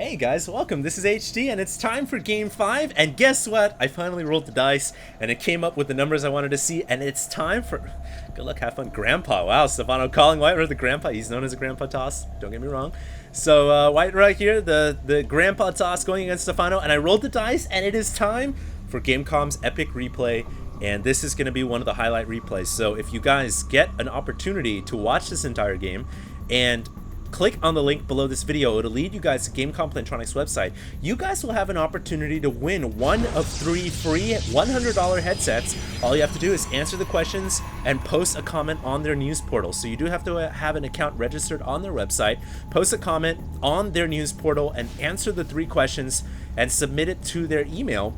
Hey guys, welcome. This is HD and it's time for game 5, and guess what? I finally rolled the dice and it came up with the numbers I wanted to see, and it's time for good luck, have fun, Grandpa. Wow, Stephano calling WhiteRa the Grandpa. He's known as a Grandpa toss, don't get me wrong. So WhiteRa here, the Grandpa toss going against Stephano, and I rolled the dice and it is time for Gamecom's epic replay, and this is going to be one of the highlight replays. So if you guys get an opportunity to watch this entire game and click on the link below this video, it'll lead you guys to Gamecom Plantronics website. You guys will have an opportunity to win one of 3 free $100 headsets. All you have to do is answer the questions and post a comment on their news portal. So you do have to have an account registered on their website, post a comment on their news portal, and answer the 3 questions and submit it to their email.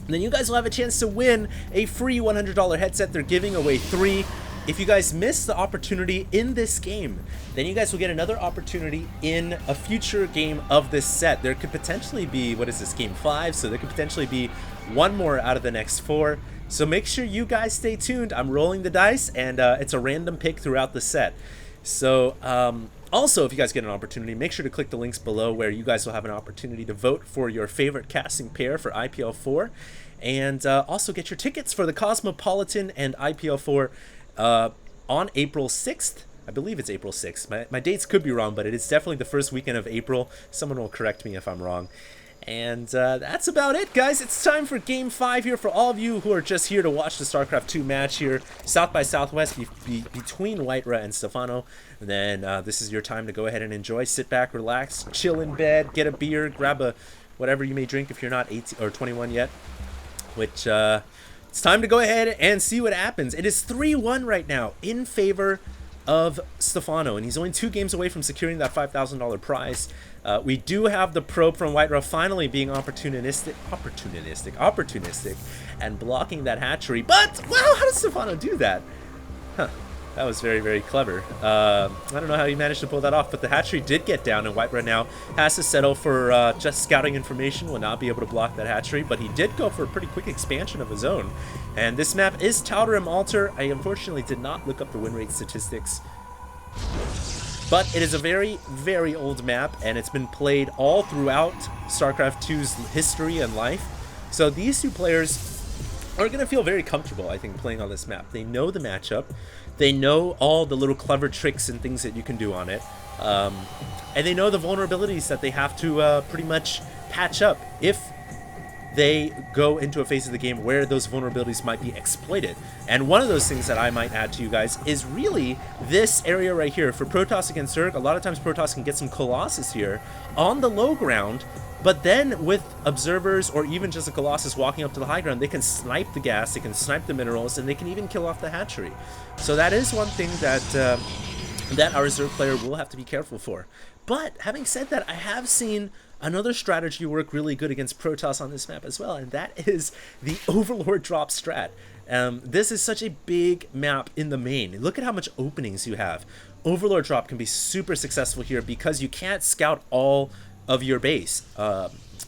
And then you guys will have a chance to win a free $100 headset. They're giving away 3. If you guys miss the opportunity in this game, then you guys will get another opportunity in a future game of this set. There could potentially be, what is this, game 5? So there could potentially be one more out of the next 4. So make sure you guys stay tuned. I'm rolling the dice, and it's a random pick throughout the set. So also, if you guys get an opportunity, make sure to click the links below where you guys will have an opportunity to vote for your favorite casting pair for IPL 4. And also get your tickets for the Cosmopolitan and IPL 4 on April 6th. I believe it's April 6th. My dates could be wrong, but it is definitely the first weekend of April. Someone will correct me if I'm wrong. And that's about it, guys. It's time for Game 5 here for all of you who are just here to watch the StarCraft 2 match here, South by Southwest, between WhiteRa and Stephano. And then this is your time to go ahead and enjoy. Sit back, relax, chill in bed, get a beer, grab a whatever you may drink if you're not 18 or 21 yet, which... it's time to go ahead and see what happens. It is 3-1 right now in favor of Stephano, and he's only 2 games away from securing that $5,000 prize. We do have the probe from WhiteRa finally being opportunistic, and blocking that hatchery. But, wow, how does Stephano do that? Huh. That was very, very clever. I don't know how he managed to pull that off, but the hatchery did get down, and WhiteRa now has to settle for just scouting information, will not be able to block that hatchery, but he did go for a pretty quick expansion of his own. And this map is Tauterim Altar. I unfortunately did not look up the win rate statistics, but it is a very, very old map, and it's been played all throughout StarCraft 2's history and life. So these 2 players are going to feel very comfortable, I think, playing on this map. They know the matchup. They know all the little clever tricks and things that you can do on it. And they know the vulnerabilities that they have to pretty much patch up if they go into a phase of the game where those vulnerabilities might be exploited. And one of those things that I might add to you guys is really this area right here. For Protoss against Zerg, a lot of times Protoss can get some Colossus here on the low ground, but then with observers or even just a Colossus walking up to the high ground, they can snipe the gas, they can snipe the minerals, and they can even kill off the hatchery. So that is one thing that that our Zerg player will have to be careful for. But having said that, I have seen another strategy work really good against Protoss on this map as well, and that is the Overlord drop strat. This is such a big map in the main. Look at how much openings you have. Overlord drop can be super successful here because you can't scout all of your base,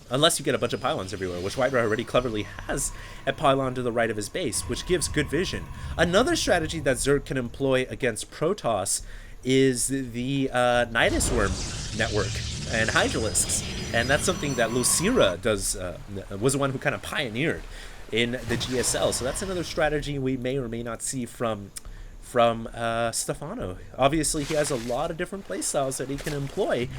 unless you get a bunch of pylons everywhere, which WhiteRa already cleverly has a pylon to the right of his base, which gives good vision. Another strategy that Zerg can employ against Protoss is the Nidus Worm network and Hydralisks, and that's something that Lucira does, was the one who kind of pioneered in the GSL, so that's another strategy we may or may not see from Stephano. Obviously, he has a lot of different playstyles that he can employ.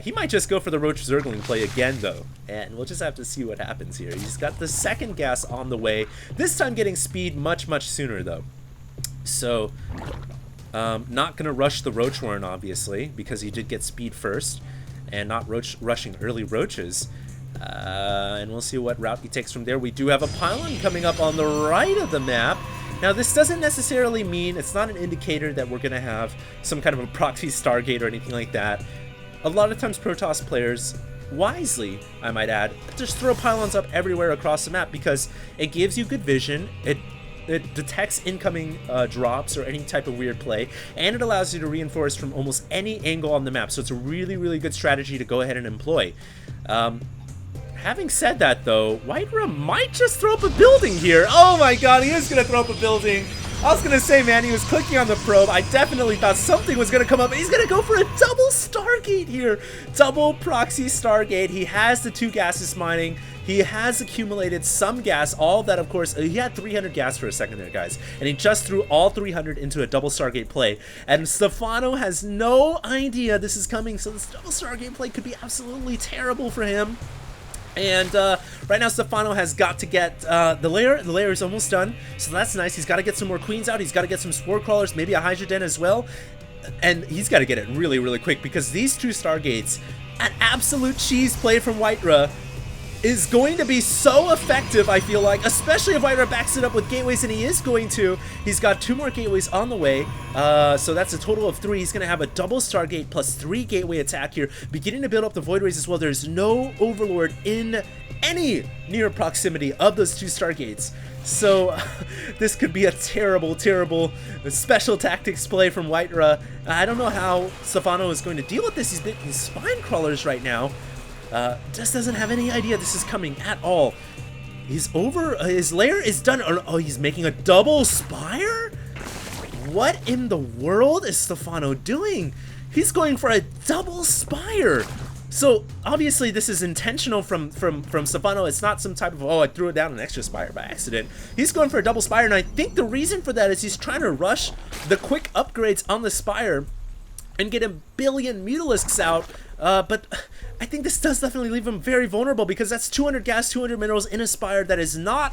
He might just go for the Roach Zergling play again, though, and we'll just have to see what happens here. He's got the second gas on the way, this time getting speed much, much sooner, though. So, not going to rush the Roach Warren, obviously, because he did get speed first, and not rushing early Roaches. And we'll see what route he takes from there. We do have a pylon coming up on the right of the map. Now, this doesn't necessarily mean, it's not an indicator that we're going to have some kind of a proxy Stargate or anything like that. A lot of times Protoss players, wisely, I might add, just throw pylons up everywhere across the map because it gives you good vision, it detects incoming drops or any type of weird play, and it allows you to reinforce from almost any angle on the map. So it's a really, really good strategy to go ahead and employ. Having said that, though, WhiteRa might just throw up a building here. Oh my god, he is going to throw up a building. I was gonna say, man, he was clicking on the probe. I definitely thought something was gonna come up. He's gonna go for a double Stargate here. Double proxy Stargate. He has the 2 gases mining. He has accumulated some gas, all that, of course, he had 300 gas for a second there, guys, and he just threw all 300 into a double Stargate play, and Stephano has no idea this is coming, so this double Stargate play could be absolutely terrible for him. And right now Stephano has got to get the lair. The lair is almost done, so that's nice. He's got to get some more queens out. He's got to get some spore crawlers, maybe a Hydra Den as well, and he's got to get it really, really quick, because these 2 Stargates, an absolute cheese play from WhiteRa, is going to be so effective, I feel like, especially if WhiteRa backs it up with gateways, and he is going to. He's got 2 more gateways on the way, so that's a total of 3. He's going to have a double Stargate plus 3 gateway attack here, beginning to build up the Void Rays as well. There's no Overlord in any near proximity of those 2 Stargates. So this could be a terrible, terrible special tactics play from WhiteRa. I don't know how Stephano is going to deal with this. He's hitting spine crawlers right now. Just doesn't have any idea this is coming at all. He's over. His lair is done. Oh, he's making a double spire? What in the world is Stephano doing? He's going for a double spire. So obviously this is intentional from Stephano. It's not some type of, oh, I threw it down an extra spire by accident. He's going for a double spire, and I think the reason for that is he's trying to rush the quick upgrades on the spire and get a billion Mutalisks out, but I think this does definitely leave him very vulnerable, because that's 200 gas, 200 minerals in a spire that is not,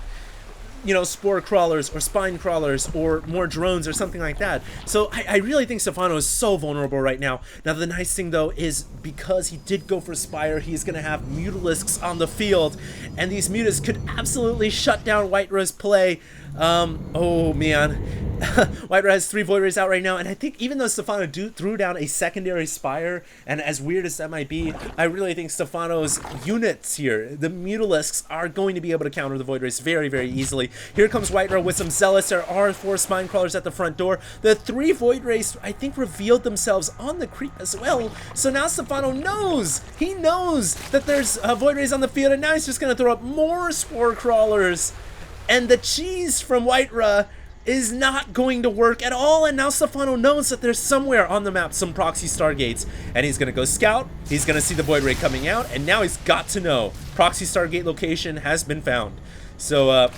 you know, spore crawlers or spine crawlers or more drones or something like that. So I really think Stephano is so vulnerable right now. Now the nice thing though is, because he did go for spire, he's going to have Mutalisks on the field, and these Mutas could absolutely shut down WhiteRa's play. Oh man. WhiteRa has 3 Void Rays out right now, and I think even though Stephano threw down a secondary spire, and as weird as that might be, I really think Stephano's units here, the Mutalisks, are going to be able to counter the Void Rays very, very easily. Here comes WhiteRa with some Zealots. There are 4 spine crawlers at the front door. The 3 Void Rays, I think, revealed themselves on the creep as well. So now Stephano knows. He knows that there's Void Rays on the field, and now he's just going to throw up more spore crawlers. And the cheese from WhiteRa is not going to work at all, and now Stephano knows that there's somewhere on the map some proxy Stargates, and he's gonna go scout. He's gonna see the Void Ray coming out, and now he's got to know proxy Stargate location has been found. So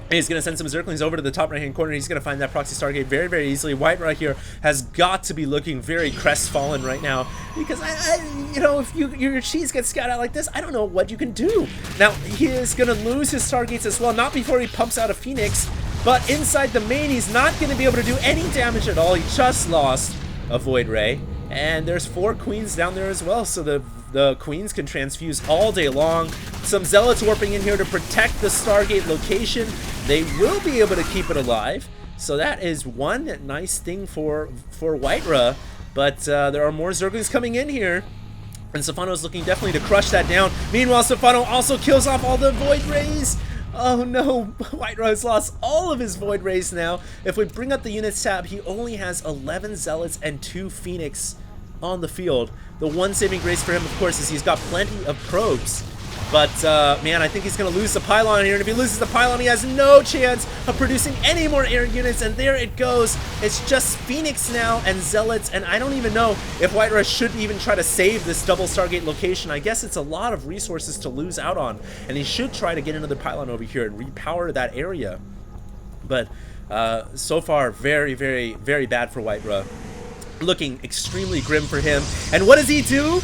he's gonna send some Zerglings over to the top right hand corner. He's gonna find that proxy Stargate very, very easily. WhiteRa here has got to be looking very crestfallen right now, because you know, if your cheese gets scouted out like this, I don't know what you can do. Now he is gonna lose his Stargates as well, not before he pumps out a Phoenix. But inside the main, he's not going to be able to do any damage at all. He just lost a Void Ray. And there's 4 queens down there as well, so the queens can transfuse all day long. Some Zealots warping in here to protect the Stargate location. They will be able to keep it alive. So that is one nice thing for WhiteRa. But there are more Zerglings coming in here, and Stephano's looking definitely to crush that down. Meanwhile, Stephano also kills off all the Void Rays. Oh no, WhiteRa has lost all of his Void Rays now. If we bring up the units tab, he only has 11 Zealots and 2 Phoenix on the field. The one saving grace for him, of course, is he's got plenty of probes. But, man, I think he's going to lose the pylon here. And if he loses the pylon, he has no chance of producing any more air units. And there it goes. It's just Phoenix now and Zealots. And I don't even know if WhiteRa should even try to save this double Stargate location. I guess it's a lot of resources to lose out on. And he should try to get another pylon over here and repower that area. But so far, very, very, very bad for WhiteRa. Looking extremely grim for him. And what does he do?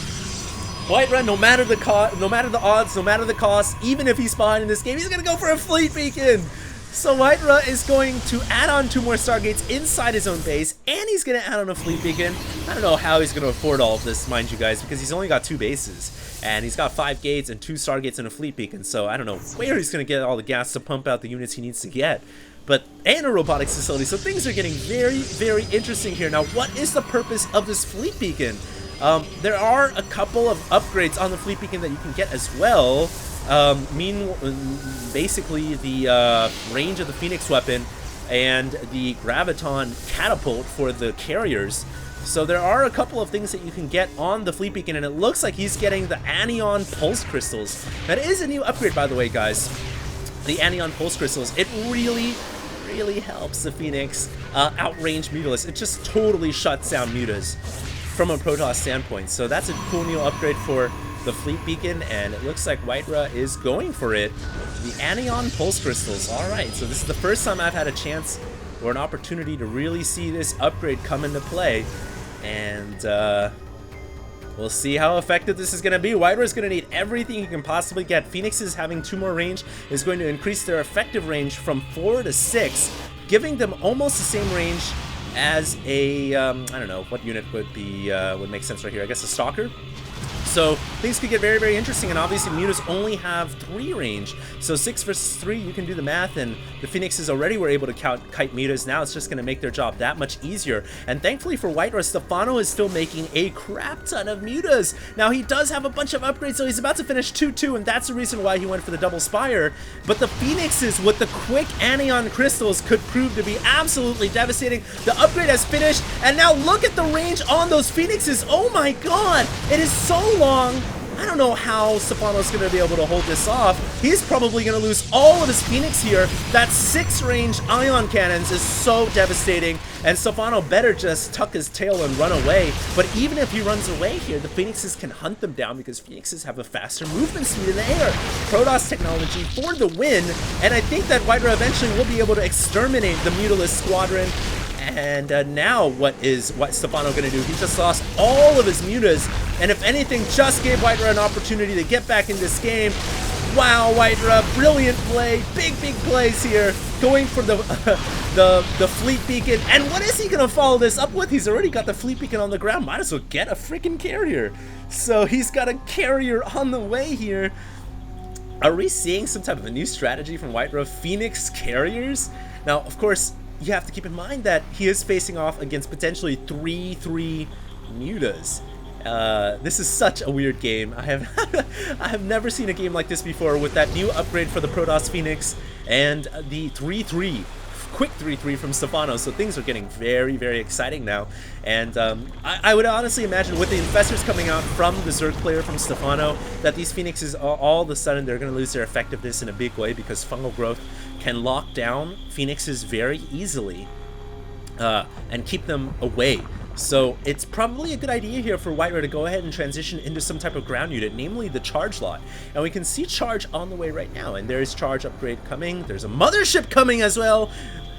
WhiteRa, no matter the odds, no matter the cost, even if he's behind in this game, he's going to go for a fleet beacon. So WhiteRa is going to add on 2 more Stargates inside his own base, and he's going to add on a fleet beacon. I don't know how he's going to afford all of this, mind you guys, because he's only got 2 bases, and he's got 5 gates and 2 Stargates and a fleet beacon. So I don't know where he's going to get all the gas to pump out the units he needs to get. But and a robotics facility, so things are getting very, very interesting here. Now, what is the purpose of this fleet beacon? There are a couple of upgrades on the fleet beacon that you can get as well. Basically the range of the Phoenix weapon and the Graviton catapult for the carriers. So there are a couple of things that you can get on the fleet beacon, and it looks like he's getting the Anion Pulse Crystals. That is a new upgrade, by the way, guys. The Anion Pulse Crystals. It really really helps the Phoenix outrange Mutalisk. It just totally shuts down Mutas from a Protoss standpoint. So that's a cool new upgrade for the Fleet Beacon, and it looks like WhiteRa is going for it. The Anion Pulse Crystals. Alright, so this is the first time I've had a chance or an opportunity to really see this upgrade come into play. And we'll see how effective this is going to be. WhiteRa is going to need everything you can possibly get. Phoenixes having 2 more range is going to increase their effective range from 4 to 6, giving them almost the same range as a, I don't know, what unit would be, would make sense right here? I guess a Stalker? So things could get very, very interesting, and obviously Mutas only have 3 range. So 6 versus 3, you can do the math, and the Phoenixes already were able to kite Mutas. Now it's just going to make their job that much easier. And thankfully for WhiteRa, Stephano is still making a crap ton of Mutas. Now he does have a bunch of upgrades, so he's about to finish 2-2, and that's the reason why he went for the double Spire. But the Phoenixes with the quick Anion Crystals could prove to be absolutely devastating. The upgrade has finished, and now look at the range on those Phoenixes. Oh my god, it is so long. I don't know how Stephano's going to be able to hold this off. He's probably going to lose all of his Phoenix here. That 6 range Ion Cannons is so devastating, and Stephano better just tuck his tail and run away. But even if he runs away here, the Phoenixes can hunt them down because Phoenixes have a faster movement speed in the air. Protoss technology for the win, and I think that WhiteRa eventually will be able to exterminate the Mutalisk squadron. And now what Stephano going to do? He just lost all of his Mutas, and if anything, just gave WhiteRa an opportunity to get back in this game. Wow, WhiteRa, brilliant play, big plays here, going for the Fleet Beacon. And what is he going to follow this up with? He's already got the Fleet Beacon on the ground. Might as well get a freaking carrier. So he's got a carrier on the way here. Are we seeing some type of a new strategy from WhiteRa? Phoenix carriers? Now, of course, you have to keep in mind that he is facing off against potentially 3-3 Mutas. This is such a weird game. I have never seen a game like this before with that new upgrade for the Protoss Phoenix and the 3-3. Quick 3-3 from Stephano, so things are getting very, very exciting now. And I would honestly imagine with the Infestors coming out from the Zerg player from Stephano, that these Phoenixes, all of a sudden, they're going to lose their effectiveness in a big way because fungal growth can lock down Phoenixes very easily and keep them away. So it's probably a good idea here for WhiteRa to go ahead and transition into some type of ground unit, namely the Charge lot. And we can see Charge on the way right now, and there's Charge upgrade coming. There's a Mothership coming as well.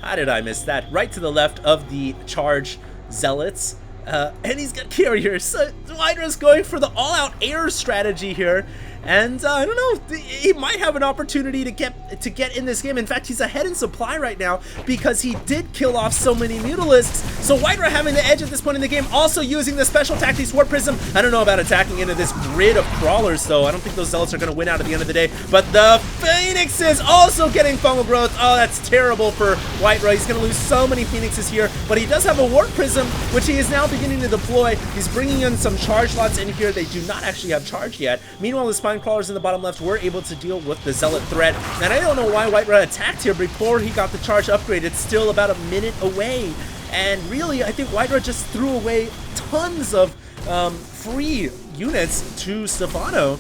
How did I miss that? Right to the left of the Charge Zealots. And he's got carriers. So WhiteRa's going for the all-out air strategy here. And I don't know, he might have an opportunity to get in this game. In fact, he's ahead in supply right now because he did kill off so many Mutalisks. So WhiteRa having the edge at this point in the game, also using the special tactics Warp Prism. I don't know about attacking into this grid of crawlers, though. I don't think those Zealots are going to win out at the end of the day. But the Phoenixes also getting fungal growth. Oh, that's terrible for WhiteRa. He's going to lose so many Phoenixes here. But he does have a Warp Prism, which he is now beginning to deploy. He's bringing in some charge lots in here. They do not actually have charge yet. Meanwhile, the Spine Crawlers in the bottom left were able to deal with the Zealot threat. And I don't know why WhiteRa attacked here before he got the charge upgrade. It's still about a minute away. And really, I think WhiteRa just threw away tons of free units to Stephano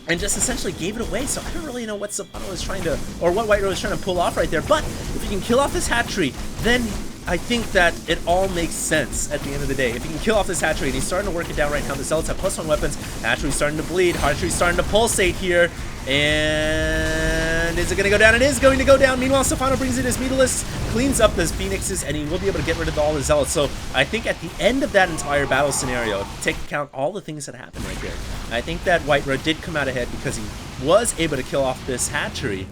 and just essentially gave it away. So I don't really know what Stephano is trying to, or what WhiteRa is trying to pull off right there. But if he can kill off this hatchery, then I think that it all makes sense at the end of the day. If he can kill off this hatchery, and he's starting to work it down right now. The Zealots have +1 weapons. Hatchery's starting to bleed. Hatchery's starting to pulsate here. And is it going to go down? It is going to go down. Meanwhile, Stephano brings in his Mutalisks, cleans up those Phoenixes, and he will be able to get rid of all the Zealots. So I think at the end of that entire battle scenario, take account all the things that happened right there, I think that WhiteRa did come out ahead because he was able to kill off this hatchery.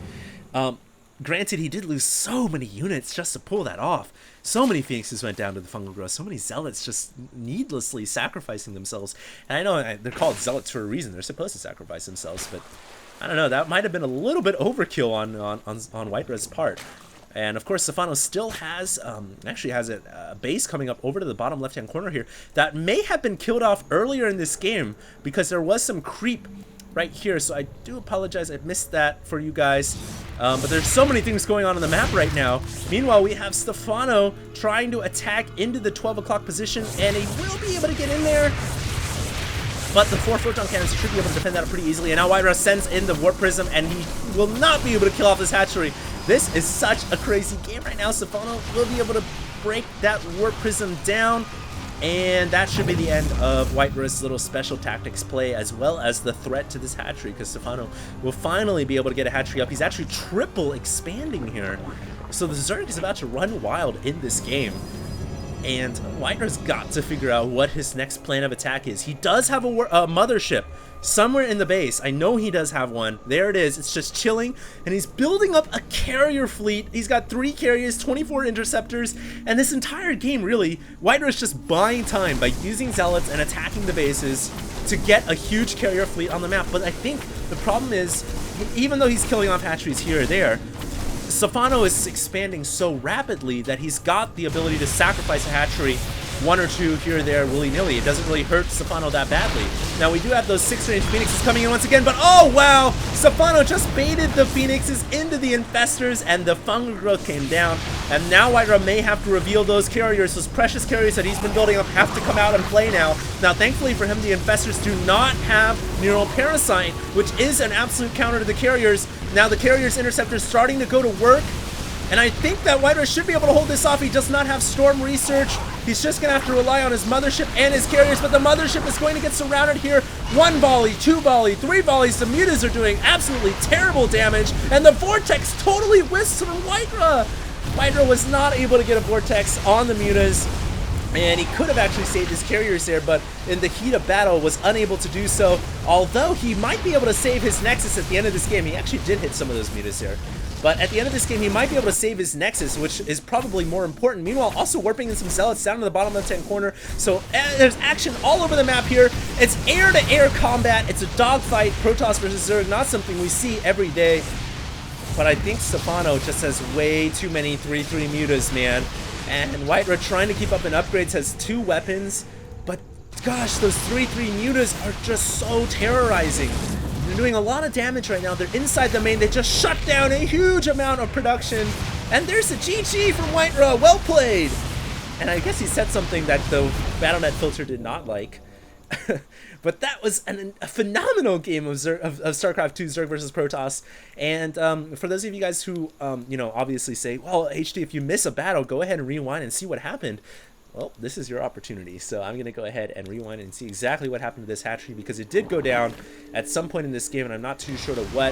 Granted, he did lose so many units just to pull that off. So many Phoenixes went down to the fungal growth. So many Zealots just needlessly sacrificing themselves. And I know they're called Zealots for a reason. They're supposed to sacrifice themselves. But I don't know. That might have been a little bit overkill on WhiteRa's part. And of course, Stephano still has, actually has a base coming up over to the bottom left-hand corner here that may have been killed off earlier in this game because there was some creep right here, so I do apologize, I missed that for you guys, but there's so many things going on the map right now. Meanwhile, we have Stephano trying to attack into the 12 o'clock position, and he will be able to get in there. but the 4 photon cannons should be able to defend that pretty easily. And now WhiteRa sends in the Warp Prism, and he will not be able to kill off this hatchery. This is such a crazy game right now. Stephano will be able to break that Warp Prism down, and that should be the end of WhiteRa's little special tactics play, as well as the threat to this hatchery, because Stephano will finally be able to get a hatchery up. He's actually triple expanding here. So the Zerg is about to run wild in this game. And WhiteRa's got to figure out what his next plan of attack is. He does have a mothership somewhere in the base. I know he does have one. There it is. It's just chilling, and he's building up a carrier fleet. He's got 3 carriers, 24 interceptors, and this entire game, really, WhiteRa's just buying time by using zealots and attacking the bases to get a huge carrier fleet on the map. But I think the problem is, even though he's killing off hatcheries here or there, Stephano is expanding so rapidly that he's got the ability to sacrifice a hatchery, 1 or 2 here or there willy-nilly. It doesn't really hurt Stephano that badly. Now we do have those 6-range Phoenixes coming in once again, but oh wow! Stephano just baited the Phoenixes into the Infestors, and the fungal growth came down. And now WhiteRa may have to reveal those carriers, those precious carriers that he's been building up, have to come out and play now. Now thankfully for him, the Infestors do not have Neural Parasite, which is an absolute counter to the carriers. Now the carriers interceptors starting to go to work, and I think that WhiteRa should be able to hold this off. He does not have Storm Research. He's just going to have to rely on his mothership and his carriers, but the mothership is going to get surrounded here. 1 volley, 2 volley, 3 volleys. The mutas are doing absolutely terrible damage, and the Vortex totally whisks from WhiteRa. WhiteRa was not able to get a Vortex on the mutas, and he could have actually saved his carriers there, but in the heat of battle was unable to do so. Although he might be able to save his Nexus at the end of this game. He actually did hit some of those mutas there. But at the end of this game, he might be able to save his Nexus, which is probably more important. Meanwhile, also warping in some Zealots down in the bottom left-hand corner. So there's action all over the map here. It's air-to-air combat. It's a dogfight, Protoss versus Zerg, not something we see every day. But I think Stephano just has way too many 3-3 mutas, man. And WhiteRa trying to keep up in upgrades has 2 weapons. But gosh, those 3-3 mutas are just so terrorizing. They're doing a lot of damage right now. They're inside the main. They just shut down a huge amount of production. And there's a GG from WhiteRa. Well played. And I guess he said something that the BattleNet filter did not like. But that was a phenomenal game of StarCraft 2 Zerg versus Protoss. And for those of you guys who, you know, obviously say, well, HD, if you miss a battle, go ahead and rewind and see what happened. Well, this is your opportunity. So I'm going to go ahead and rewind and see exactly what happened to this hatchery, because it did go down at some point in this game, and I'm not too sure to what.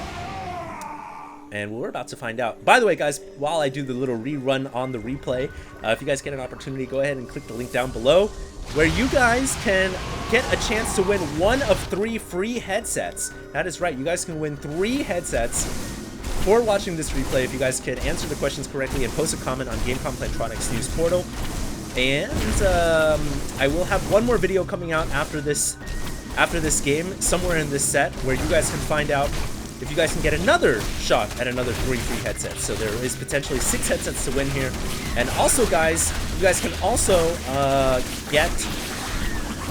And we're about to find out. By the way, guys, while I do the little rerun on the replay, if you guys get an opportunity, go ahead and click the link down below, where you guys can get a chance to win 1 of 3 free headsets. That is right, you guys can win 3 headsets for watching this replay if you guys can answer the questions correctly and post a comment on Gamecom Plantronics News Portal. And I will have one more video coming out after this game, somewhere in this set, where you guys can find out if you guys can get another shot at another 3 free headsets. So there is potentially 6 headsets to win here. And also, guys, you guys can also get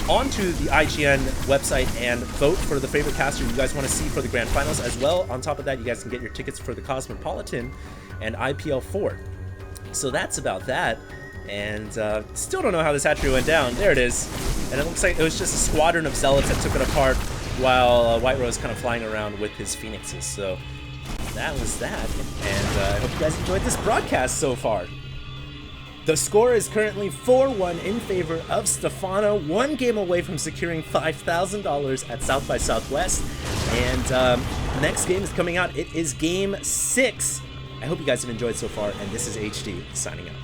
onto the IGN website and vote for the favorite caster you guys want to see for the grand finals as well. On top of that, you guys can get your tickets for the Cosmopolitan and IPL 4. So that's about that. And still don't know how this hatchery went down. There it is. And it looks like it was just a squadron of Zealots that took it apart, while WhiteRa is kind of flying around with his Phoenixes. So that was that. And I hope you guys enjoyed this broadcast so far. The score is currently 4-1 in favor of Stephano, 1 game away from securing $5,000 at South by Southwest. And the next game is coming out. It is Game 6. I hope you guys have enjoyed so far, and this is HD signing out.